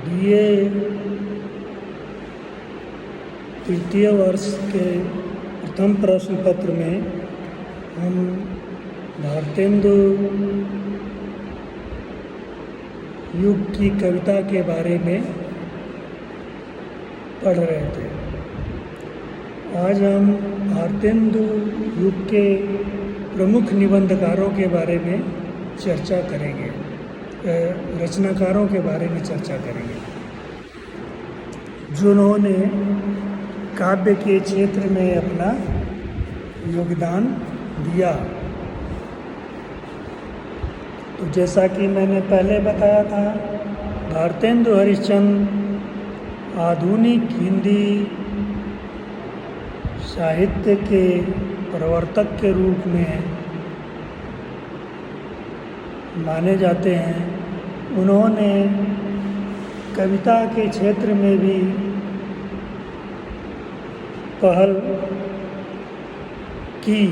BA तृतीय वर्ष के प्रथम प्रश्न पत्र में हम भारतेंदु युग की कविता के बारे में पढ़ रहे थे। आज हम भारतेंदु युग के प्रमुख निबंधकारों के बारे में चर्चा करेंगे, रचनाकारों के बारे में चर्चा करेंगे जिन्होंने काव्य के क्षेत्र में अपना योगदान दिया। तो जैसा कि मैंने पहले बताया था, भारतेंदु हरिश्चंद्र आधुनिक हिंदी साहित्य के प्रवर्तक के रूप में माने जाते हैं। उन्होंने कविता के क्षेत्र में भी पहल की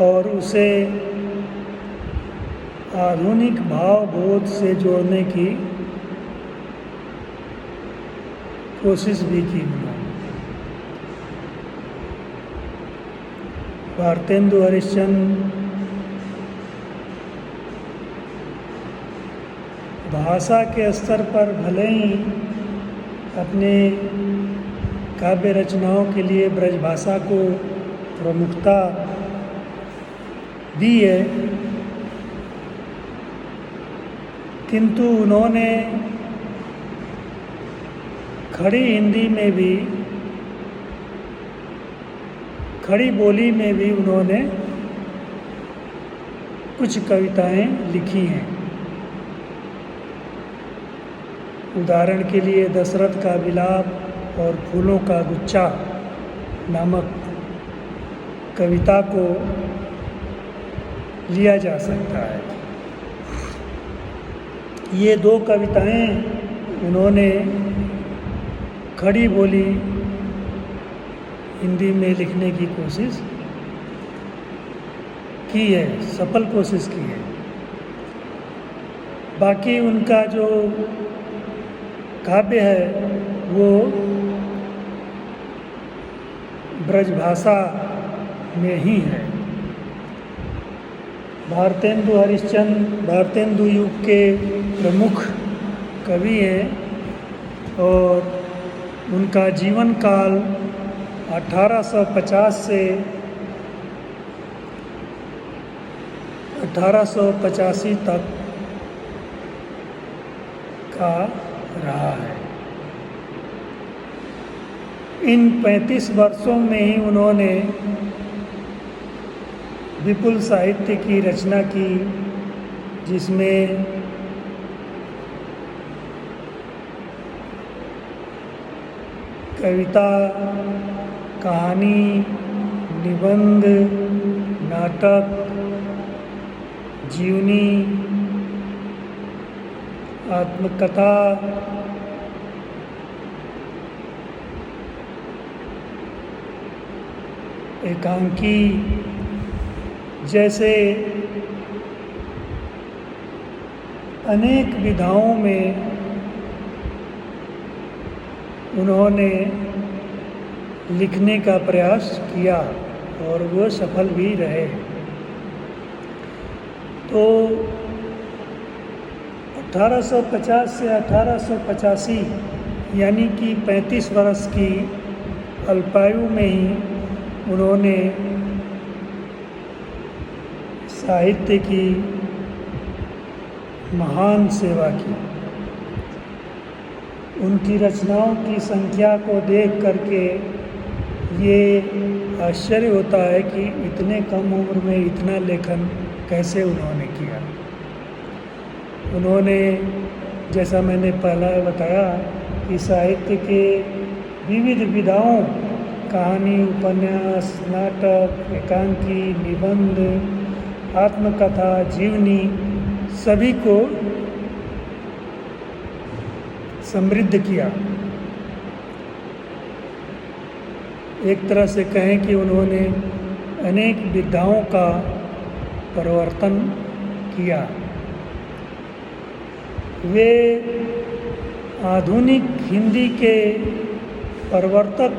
और उसे आधुनिक भावबोध से जोड़ने की कोशिश भी की। भारतेंदु हरिश्चंद्र भाषा के स्तर पर भले ही अपने काव्य रचनाओं के लिए ब्रज भाषा को प्रमुखता दी है, किंतु उन्होंने खड़ी हिंदी में भी, खड़ी बोली में भी उन्होंने कुछ कविताएं लिखी हैं। उदाहरण के लिए दशरथ का विलाप और फूलों का गुच्छा नामक कविता को लिया जा सकता है। ये दो कविताएं उन्होंने खड़ी बोली हिंदी में लिखने की कोशिश की है, सफल कोशिश की है। बाकी उनका जो काव्य है वो ब्रजभाषा में ही है। भारतेंदु हरिश्चंद्र भारतेंदु युग के प्रमुख कवि हैं और उनका जीवन काल 1850 से 1885 तक का रहा है। इन 35 वर्षों में ही उन्होंने विपुल साहित्य की रचना की, जिसमें कविता, कहानी, निबंध, नाटक, जीवनी, आत्मकथा, एकांकी जैसे अनेक विधाओं में उन्होंने लिखने का प्रयास किया और वो सफल भी रहे। तो 1850 से 1885 यानी कि 35 वर्ष की अल्पायु में ही उन्होंने साहित्य की महान सेवा की। उनकी रचनाओं की संख्या को देख करके ये आश्चर्य होता है कि इतने कम उम्र में इतना लेखन कैसे उन्होंने किया। उन्होंने, जैसा मैंने पहले बताया, कि साहित्य के विविध विधाओं, कहानी, उपन्यास, नाटक, एकांकी, निबंध, आत्मकथा, जीवनी, सभी को समृद्ध किया। एक तरह से कहें कि उन्होंने अनेक विधाओं का परिवर्तन किया। वे आधुनिक हिंदी के प्रवर्तक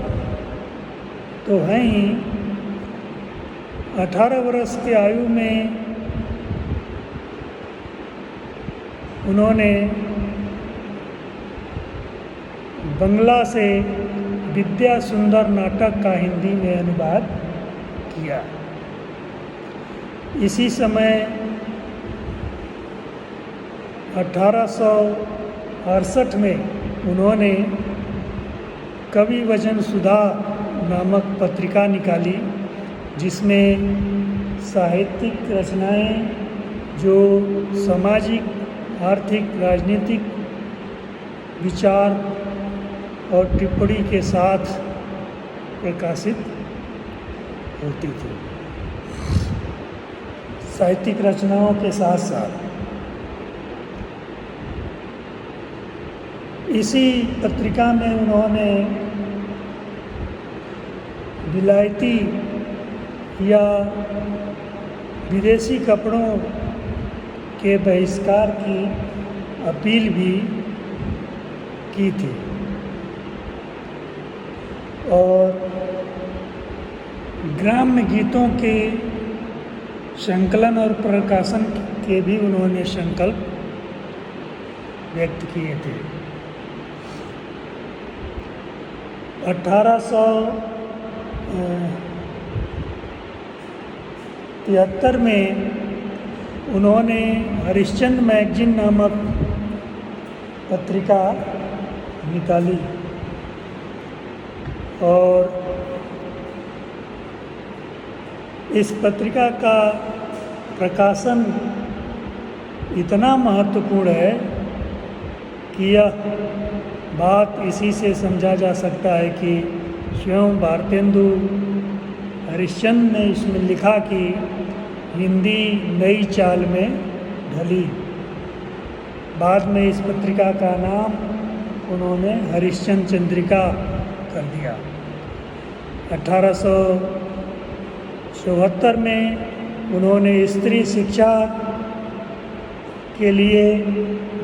तो हैं ही, 18 वर्ष की आयु में उन्होंने बंगला से विद्या सुंदर नाटक का हिंदी में अनुवाद किया। इसी समय 1868 में उन्होंने कवि वचन सुधा नामक पत्रिका निकाली, जिसमें साहित्यिक रचनाएं जो सामाजिक, आर्थिक, राजनीतिक विचार और टिप्पणी के साथ प्रकाशित होती थी। साहित्यिक रचनाओं के साथ साथ इसी पत्रिका में उन्होंने विलायती या विदेशी कपड़ों के बहिष्कार की अपील भी की थी और ग्राम्य गीतों के संकलन और प्रकाशन के भी उन्होंने संकल्प व्यक्त किए थे। 1873 में उन्होंने हरिश्चंद्र मैगजीन नामक पत्रिका निकाली और इस पत्रिका का प्रकाशन इतना महत्वपूर्ण है कि यह बात इसी से समझा जा सकता है कि स्वयं भारतेंदु हरिश्चंद्र ने इसमें लिखा कि हिंदी नई चाल में ढली। बाद में इस पत्रिका का नाम उन्होंने हरिश्चंद्र चंद्रिका कर दिया। 1874 में उन्होंने स्त्री शिक्षा के लिए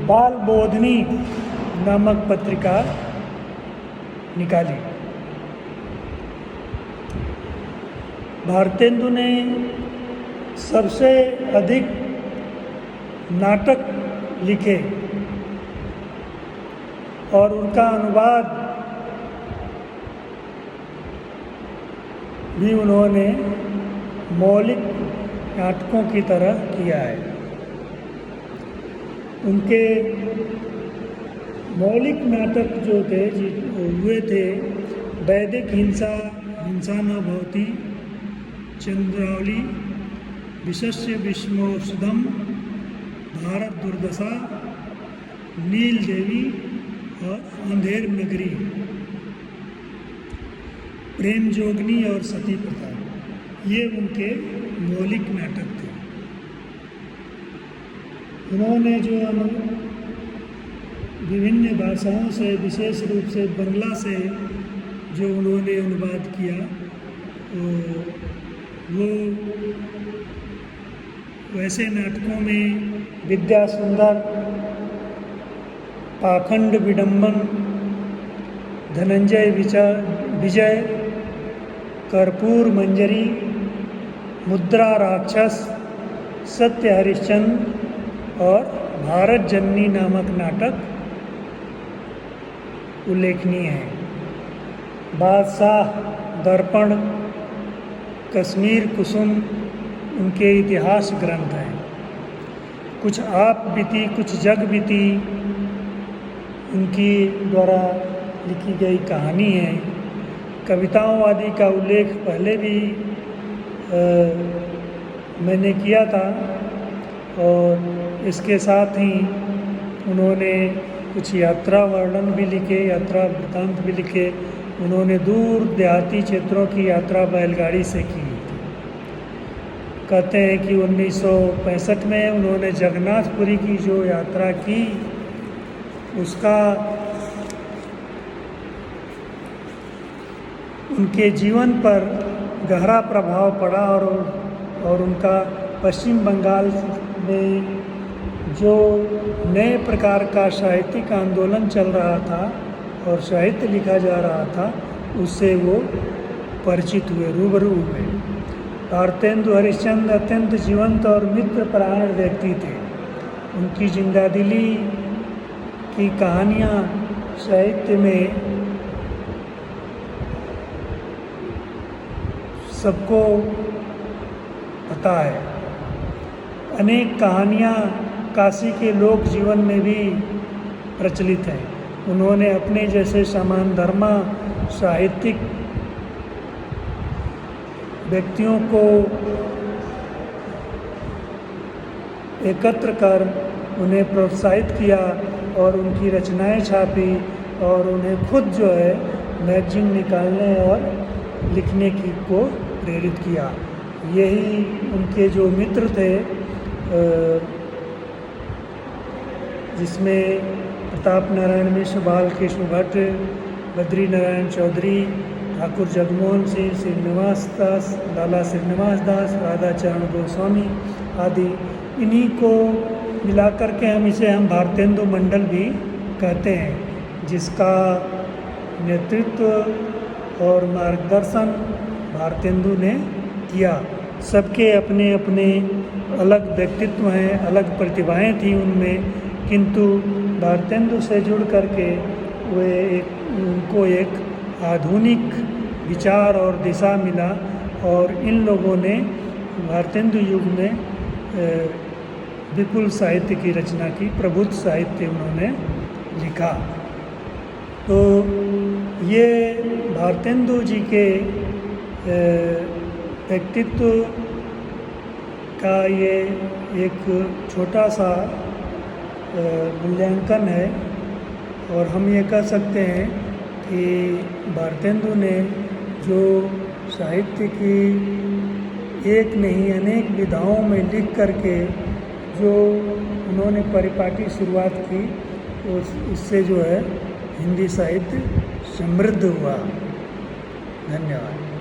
बाल बोधनी नामक पत्रिका निकाली। भारतेंदु ने सबसे अधिक नाटक लिखे और उनका अनुवाद भी उन्होंने मौलिक नाटकों की तरह किया है। उनके मौलिक नाटक जो थे हुए थे वैदिक हिंसा, हिंसा न भवति, चंद्रावली, विशस्य विष्णोषधम, भारत दुर्दशा, नील देवी और अंधेर नगरी, प्रेम जोगनी और सती प्रथा। ये उनके मौलिक नाटक थे। उन्होंने जो विभिन्न भाषाओं से, विशेष रूप से बंगला से जो उन्होंने अनुवाद किया, वो वैसे नाटकों में विद्या सुंदर, पाखंड विडंबन, धनंजय विजय, कर्पूर मंजरी, मुद्रा राक्षस, सत्य हरिश्चंद्र और भारत जननी नामक नाटक उल्लेखनीय है। बादशाह, दर्पण, कश्मीर कुसुम उनके इतिहास ग्रंथ हैं। कुछ आप बीती, कुछ जग बीती उनकी द्वारा लिखी गई कहानी है। कविताओं आदि का उल्लेख पहले भी मैंने किया था और इसके साथ ही उन्होंने कुछ यात्रा वर्णन भी लिखे, यात्रा वृत्तांत भी लिखे। उन्होंने दूर देहाती क्षेत्रों की यात्रा बैलगाड़ी से की। कहते हैं कि 1965 में उन्होंने जगन्नाथपुरी की जो यात्रा की उसका उनके जीवन पर गहरा प्रभाव पड़ा और उनका पश्चिम बंगाल में जो नए प्रकार का साहित्यिक आंदोलन चल रहा था और साहित्य लिखा जा रहा था, उससे वो परिचित हुए, रूबरू हुए। भारतेंदु हरिश्चंद्र अत्यंत जीवंत और मित्रपरायण व्यक्ति थे। उनकी जिंदादिली की कहानियाँ साहित्य में सबको पता है। अनेक कहानियाँ काशी के लोक जीवन में भी प्रचलित हैं। उन्होंने अपने जैसे समानधर्मा साहित्यिक व्यक्तियों को एकत्र कर उन्हें प्रोत्साहित किया और उनकी रचनाएं छापी और उन्हें खुद जो है मैगजीन निकालने और लिखने की को प्रेरित किया। यही उनके जो मित्र थे, जिसमें प्रताप नारायण मिश्र, बालकृष्ण भट्ट, बद्री नारायण चौधरी, ठाकुर जगमोहन सिंह, श्रीनिवास दास, लाला श्रीनिवास दास, राधाचरण गोस्वामी आदि, इन्हीं को मिलाकर के हम भारतेंदु मंडल भी कहते हैं, जिसका नेतृत्व और मार्गदर्शन भारतेंदु ने किया। सबके अपने अपने अलग व्यक्तित्व हैं, अलग प्रतिभाएं थी उनमें, किंतु भारतेंदु से जुड़ करके उनको एक आधुनिक विचार और दिशा मिला और इन लोगों ने भारतेंदु युग में विपुल साहित्य की रचना की, प्रबुद्ध साहित्य उन्होंने लिखा। तो ये भारतेंदु जी के व्यक्तित्व का ये एक छोटा सा मूल्यांकन है और हम ये कह सकते हैं कि भारतेंदु ने जो साहित्य की एक नहीं अनेक विधाओं में लिख करके जो उन्होंने परिपाटी शुरुआत की, उससे जो है हिंदी साहित्य समृद्ध हुआ। धन्यवाद।